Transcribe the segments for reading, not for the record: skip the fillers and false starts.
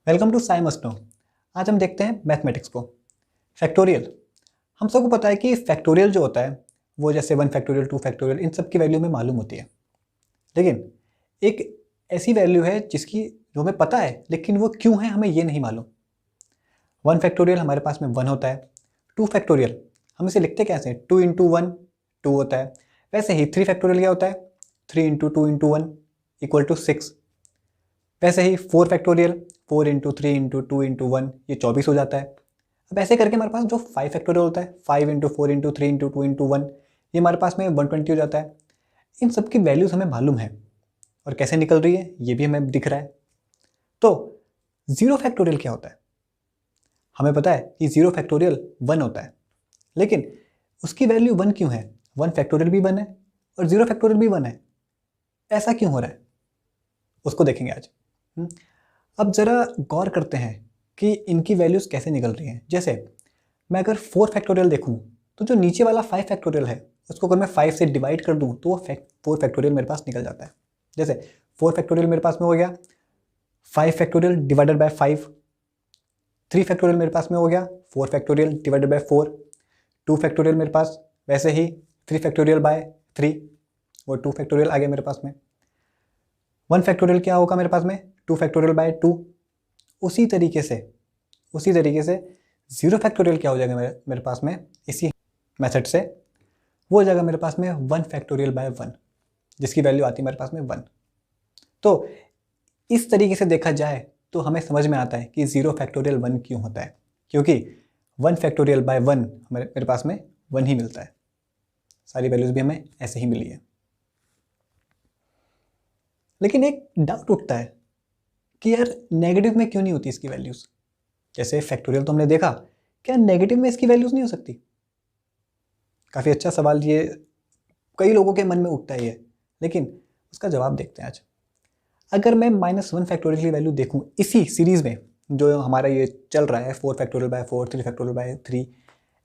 Welcome to Sai must know. आज हम देखते हैं मैथमेटिक्स को। फैक्टोरियल, हम सबको पता है कि फैक्टोरियल जो होता है वो जैसे 1 फैक्टोरियल 2 फैक्टोरियल इन सब की वैल्यू हमें मालूम होती है, लेकिन एक ऐसी वैल्यू है जिसकी जो हमें पता है लेकिन वो क्यों है हमें ये नहीं मालूम। 1 फैक्टोरियल हमारे पास में 1 होता है। 2 फैक्टोरियल हम इसे लिखते कैसे, 2 इंटू 1 2 होता है। वैसे ही 3 फैक्टोरियल क्या होता है, 3 इंटू 2 इंटू 1 इक्वल टू 6। वैसे ही 4 फैक्टोरियल 4 इंटू 3 इंटू 2 इंटू 1 ये 24 हो जाता है। अब ऐसे करके हमारे पास जो 5 फैक्टोरियल होता है 5 इंटू 4 इंटू 3 इंटू 2 इंटू 1 ये हमारे पास में 120 हो जाता है। इन सब की वैल्यूज़ हमें मालूम है और कैसे निकल रही है ये भी हमें दिख रहा है। तो 0 फैक्टोरियल क्या होता है, हमें पता है कि 0 फैक्टोरियल 1 होता है, लेकिन उसकी वैल्यू 1 क्यों है। 1 फैक्टोरियल भी 1 है और 0 फैक्टोरियल भी 1 है, ऐसा क्यों हो रहा है उसको देखेंगे आज। अब ज़रा गौर करते हैं कि इनकी वैल्यूज़ कैसे निकल रही हैं। जैसे मैं अगर 4 फैक्टोरियल देखूं तो जो नीचे वाला 5 फैक्टोरियल है उसको अगर मैं 5 से डिवाइड कर दूं तो वो 4 फैक्टोरियल मेरे पास निकल जाता है। जैसे 4 फैक्टोरियल मेरे पास में हो गया 5 फैक्टोरियल डिवाइडेड बाय 5। 3 फैक्टोरियल मेरे पास में हो गया 4 फैक्टोरियल डिवाइडेड बाय 4। 2 फैक्टोरियल मेरे पास वैसे ही 3 फैक्टोरियल बाय 3 और 2 फैक्टोरियल आ गया मेरे पास में। 1 फैक्टोरियल क्या होगा मेरे पास में 2 फैक्टोरियल बाय 2। उसी तरीके से 0 फैक्टोरियल क्या हो जाएगा मेरे पास में इसी मेथड से, वो हो जाएगा मेरे पास में 1 फैक्टोरियल बाय 1 जिसकी वैल्यू आती है मेरे पास में 1। तो इस तरीके से देखा जाए तो हमें समझ में आता है कि 0 फैक्टोरियल 1 क्यों होता है, क्योंकि 1 फैक्टोरियल बाय 1 मेरे पास में 1 ही मिलता है। सारी वैल्यूज़ भी हमें ऐसे ही मिली है। लेकिन एक डाउट उठता है कि यार नेगेटिव में क्यों नहीं होती इसकी वैल्यूज़। जैसे फैक्टोरियल तो हमने देखा, क्या नेगेटिव में इसकी वैल्यूज़ नहीं हो सकती। काफ़ी अच्छा सवाल ये कई लोगों के मन में उठता ही है, लेकिन उसका जवाब देखते हैं आज। अगर मैं -1 फैक्टोरियल की वैल्यू देखूं इसी सीरीज़ में जो हमारा ये चल रहा है 4 फैक्टोरियल बाय 4 3 फैक्टोरियल बाय 3,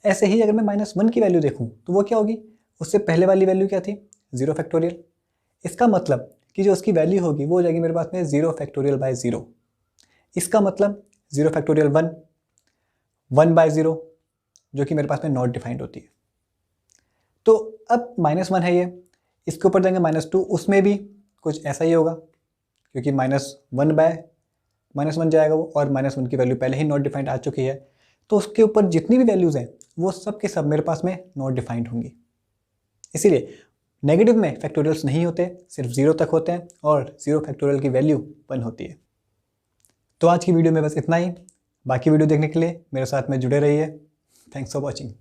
ऐसे ही अगर मैं -1 की वैल्यू देखूं तो वो क्या होगी, उससे पहले वाली वैल्यू क्या थी 0 फैक्टोरियल। इसका मतलब कि जो उसकी वैल्यू होगी वो हो जाएगी मेरे पास में 0 फैक्टोरियल बाय 0। इसका मतलब 0 फैक्टोरियल 1 1 बाय 0 जो कि मेरे पास में नॉट डिफाइंड होती है। तो अब -1 है ये, इसके ऊपर देंगे -2, उसमें भी कुछ ऐसा ही होगा क्योंकि -1 बाय -1 जाएगा वो, और -1 की वैल्यू पहले ही नॉट डिफाइंड आ चुकी है। तो उसके ऊपर जितनी भी वैल्यूज़ हैं वो सब के सब मेरे पास में नॉट डिफाइंड होंगी। इसीलिए नेगेटिव में फैक्टोरियल्स नहीं होते, सिर्फ 0 तक होते हैं और 0 फैक्टोरियल की वैल्यू 1 होती है। तो आज की वीडियो में बस इतना ही। बाकी वीडियो देखने के लिए मेरे साथ में जुड़े रहिए। Thanks for watching.